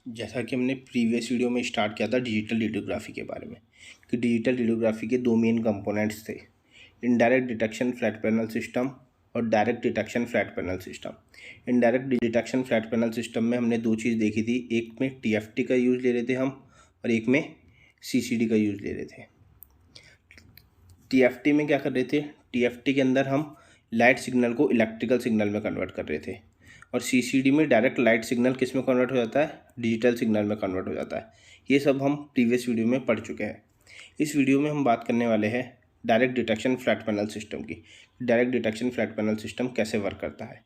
जैसा कि हमने प्रीवियस वीडियो में स्टार्ट किया था डिजिटल रेडियोग्राफी के बारे में कि डिजिटल रेडियोग्राफी के दो मेन कंपोनेंट्स थे, indirect detection flat panel system और direct detection flat panel system. Indirect detection flat panel system में हमने दो चीज़ देखी थी, एक में टीएफटी का यूज़ ले रहे थे हम और एक में सीसीडी का यूज़ ले रहे थे। टीएफटी में क्या कर रहे थे, टीएफटी के अंदर हम लाइट सिग्नल को इलेक्ट्रिकल सिग्नल में कन्वर्ट कर रहे थे और सीसीडी में डायरेक्ट लाइट सिग्नल किस में कन्वर्ट हो जाता है, डिजिटल सिग्नल में कन्वर्ट हो जाता है। ये सब हम प्रीवियस वीडियो में पढ़ चुके हैं। इस वीडियो में हम बात करने वाले हैं direct detection flat panel system की। Direct detection flat panel system कैसे वर्क करता है।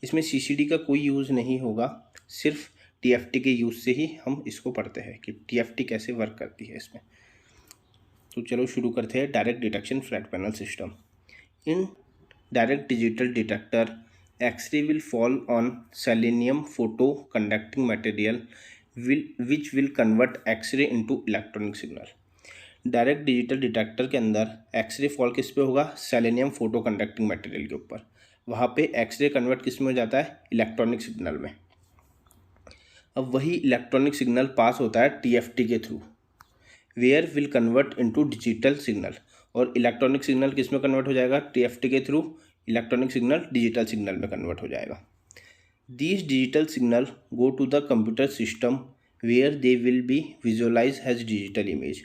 इसमें सीसीडी का कोई यूज़ नहीं होगा, सिर्फ टीएफटी के यूज़ से ही हम इसको पढ़ते हैं कि टीएफटी कैसे वर्क करती है इसमें। तो चलो शुरू करते हैं direct detection flat panel system. In direct digital detector X-ray will fall on selenium photoconducting material which will convert X-ray into electronic signal। Direct digital detector के अंदर एक्सरे फॉल किस पे होगा, सेलेनियम फोटो कंडक्टिंग मटेरियल के ऊपर। वहाँ पे x ray convert किस में हो जाता है, इलेक्ट्रॉनिक सिग्नल में। अब वही इलेक्ट्रॉनिक सिग्नल पास होता है टीएफटी के through, where will convert into digital signal. और इलेक्ट्रॉनिक सिग्नल किस में कन्वर्ट हो जाएगा, टीएफटी के through electronic signal digital signal में कन्वर्ट हो जाएगा। These digital signal go to the computer system where they will be visualize has digital image.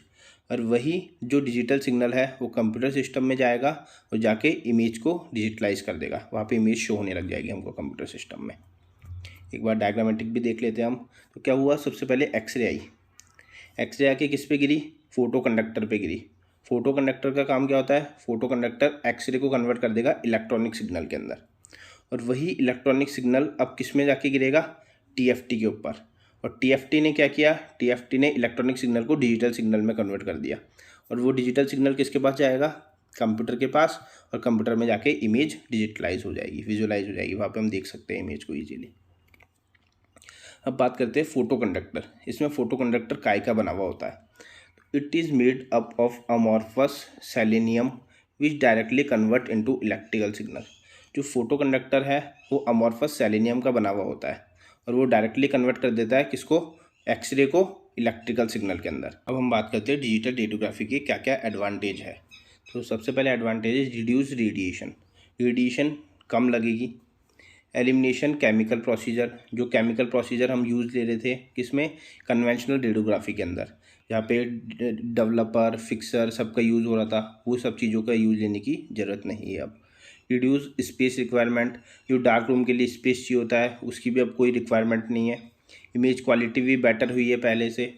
और वही जो डिजिटल सिग्नल है वो कंप्यूटर सिस्टम में जाएगा और जाके इमेज को डिजिटलाइज कर देगा, वहाँ पे इमेज शो होने लग जाएगी हमको कंप्यूटर सिस्टम में। एक बार डायग्रामेटिक भी देख लेते हैं हम। तो क्या हुआ, सबसे पहले एक्सरे आई, एक्सरे आके किस पे गिरी, फोटो कंडक्टर पे गिरी। फोटो कंडक्टर का काम क्या होता है, फोटो कंडक्टर एक्सरे को कन्वर्ट कर देगा इलेक्ट्रॉनिक सिग्नल के अंदर। और वही इलेक्ट्रॉनिक सिग्नल अब किस में जाके गिरेगा, टीएफटी के ऊपर। और टीएफटी ने क्या किया, टीएफटी ने इलेक्ट्रॉनिक सिग्नल को डिजिटल सिग्नल में कन्वर्ट कर दिया। और वो डिजिटल सिग्नल किसके पास जाएगा, कंप्यूटर के पास। और कंप्यूटर में जाके इमेज डिजिटलाइज हो जाएगी, विजुअलाइज हो जाएगी, वहाँ पे हम देख सकते हैं इमेज को ईजिली। अब बात करते हैं फोटो कंडक्टर। इसमें फोटो कंडक्टर काय का बना हुआ होता है। It is made up of amorphous selenium which directly convert into electrical signal. जो फोटो कंडक्टर है वो अमॉर्फस सेलेनियम का बना हुआ होता है और वो डायरेक्टली कन्वर्ट कर देता है किसको, एक्सरे को इलेक्ट्रिकल सिग्नल के अंदर। अब हम बात करते हैं डिजिटल रेडियोग्राफी के क्या क्या एडवांटेज है। तो सबसे पहले एडवांटेज है रिड्यूस रेडिएशन, रेडिएशन कम लगेगी। एलिमिनेशन केमिकल प्रोसीजर, जो केमिकल प्रोसीजर हम यूज़ ले रहे थे किसमें, कन्वेंशनल रेडियोग्राफी के अंदर, जहाँ पे डेवलपर फिक्सर सबका यूज़ हो रहा था, वो सब चीज़ों का यूज़ लेने की ज़रूरत नहीं है अब। रिड्यूस स्पेस रिक्वायरमेंट, जो डार्क रूम के लिए स्पेस चाहिए होता है उसकी भी अब कोई रिक्वायरमेंट नहीं है। इमेज क्वालिटी भी बेटर हुई है पहले से।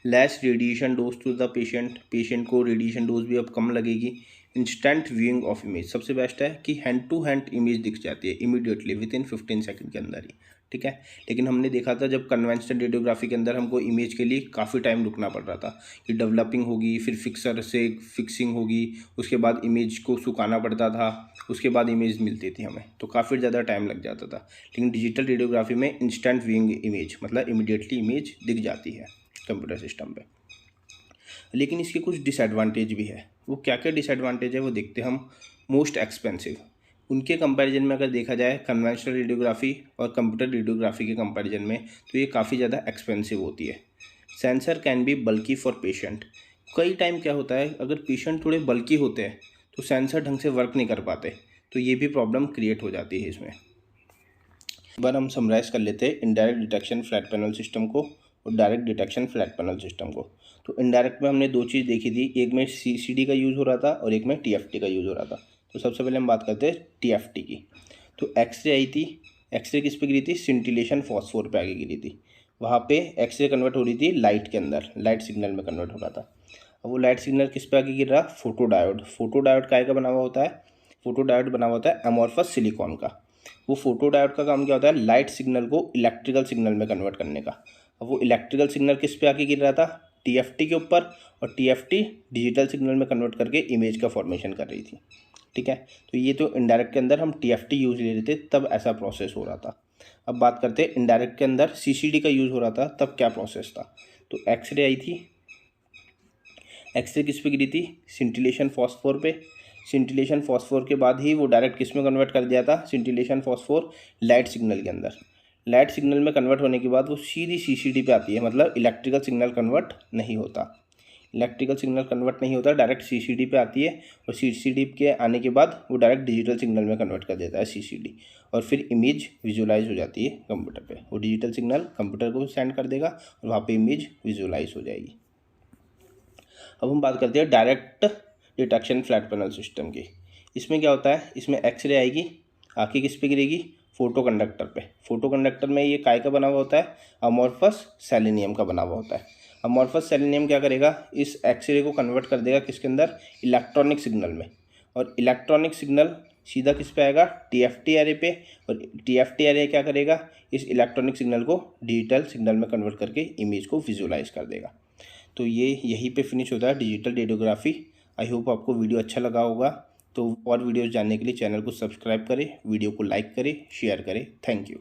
Less radiation dose to the patient, patient को रेडिएशन डोज भी अब कम लगेगी। इंस्टेंट व्यूइंग ऑफ इमेज, सबसे बेस्ट है कि हैंड टू हैंड इमेज दिख जाती है इमीडिएटली विद इन 15 सेकंड के अंदर ही, ठीक है। लेकिन हमने देखा था जब कन्वेंशनल रेडियोग्राफी के अंदर हमको इमेज के लिए काफ़ी टाइम रुकना पड़ रहा था कि डेवलपिंग होगी, फिर फिक्सर से फिक्सिंग होगी, उसके बाद इमेज को सुखाना पड़ता था, उसके बाद इमेज मिलती थी हमें, तो काफ़ी ज़्यादा टाइम लग जाता था। लेकिन डिजिटल रेडियोग्राफी में इंस्टेंट व्यूइंग इमेज, मतलब इमीडिएटली इमेज दिख जाती है कंप्यूटर सिस्टम पे। लेकिन इसके कुछ डिसएडवांटेज भी है। वो क्या क्या डिसएडवांटेज है वो देखते हैं हम। मोस्ट एक्सपेंसिव, उनके कंपैरिजन में अगर देखा जाए कन्वेंशनल रेडियोग्राफी और कंप्यूटर रेडियोग्राफी के कंपैरिजन में, तो ये काफ़ी ज़्यादा एक्सपेंसिव होती है। Sensor can be bulky for patient, कई टाइम क्या होता है अगर पेशेंट थोड़े बल्की होते हैं तो सेंसर ढंग से वर्क नहीं कर पाते, तो ये भी प्रॉब्लम क्रिएट हो जाती है इसमें। एक बार हम समराइज़ कर लेते हैं indirect detection flat panel system को और direct detection flat panel system को। तो इनडायरेक्ट में हमने दो चीज़ देखी थी, एक में सीसीडी का यूज़ हो रहा था और एक में टीएफटी का यूज़ हो रहा था। तो सबसे पहले हम बात करते हैं टीएफटी की। तो एक्सरे आई थी, एक्सरे किस पे गिरी थी, सिंटिलेशन फॉस्फोर पे आगे गिरी थी। वहाँ पे एक्सरे कन्वर्ट हो रही थी लाइट के अंदर, लाइट सिग्नल में कन्वर्ट हो रहा था। अब वो लाइट सिग्नल किस पे आगे गिर रहा, फोटो डायोड। फोटो डायोड काय का बना हुआ होता है, फोटो डायोड बना हुआ होता है अमॉर्फस सिलिकॉन का। वो फोटो डायोड का काम क्या होता है, लाइट सिग्नल को इलेक्ट्रिकल सिग्नल में कन्वर्ट करने का। अब वो इलेक्ट्रिकल सिग्नल किस पे आके गिर रहा था, टीएफटी के ऊपर, और टीएफटी डिजिटल सिग्नल में कन्वर्ट करके इमेज का फॉर्मेशन कर रही थी, ठीक है। तो ये तो इनडायरेक्ट के अंदर हम टीएफटी यूज़ ले रहे थे तब ऐसा प्रोसेस हो रहा था। अब बात करते हैं इनडायरेक्ट के अंदर सीसीडी का यूज़ हो रहा था तब क्या प्रोसेस था। तो एक्सरे आई थी, एक्सरे किस पे गिरी थी, सिंटिलेशन फॉस्फोर पे। सिंटिलेशन फॉस्फोर के बाद ही वो डायरेक्ट किस में कन्वर्ट कर दिया था, सिंटिलेशन फॉस्फोर लाइट सिग्नल के अंदर। लाइट सिग्नल में कन्वर्ट होने के बाद वो सीधी सीसीडी पे आती है, मतलब इलेक्ट्रिकल सिग्नल कन्वर्ट नहीं होता। इलेक्ट्रिकल सिग्नल कन्वर्ट नहीं होता, डायरेक्ट सीसीडी पे आती है और सीसीडी के आने के बाद वो डायरेक्ट डिजिटल सिग्नल में कन्वर्ट कर देता है सीसीडी, और फिर इमेज विजुलाइज हो जाती है कंप्यूटर पे। वो डिजिटल सिग्नल कंप्यूटर को सेंड कर देगा और वहाँ पे इमेज विजुलाइज हो जाएगी। अब हम बात करते हैं direct detection flat panel system की। इसमें क्या होता है, इसमें एक्सरे आएगी, आके किस पे गिरेगी, फोटो कंडक्टर पे। फोटो कंडक्टर में ये काय का बना हुआ होता है, अमॉर्फस सेलेनियम का बना हुआ होता है। अमॉर्फस सेलेनियम क्या करेगा, इस एक्सरे को कन्वर्ट कर देगा किसके अंदर, इलेक्ट्रॉनिक सिग्नल में। और इलेक्ट्रॉनिक सिग्नल सीधा किस पे आएगा, टीएफटी एरे पे। और टीएफटी एरे क्या करेगा, इस इलेक्ट्रॉनिक सिग्नल को डिजिटल सिग्नल में कन्वर्ट करके इमेज को विजुलाइज कर देगा। तो ये यहीं पे फिनिश होता है डिजिटल रेडियोग्राफी। आई होप आपको वीडियो अच्छा लगा होगा। तो और वीडियोस जानने के लिए चैनल को सब्सक्राइब करें, वीडियो को लाइक करें, शेयर करें। Thank you.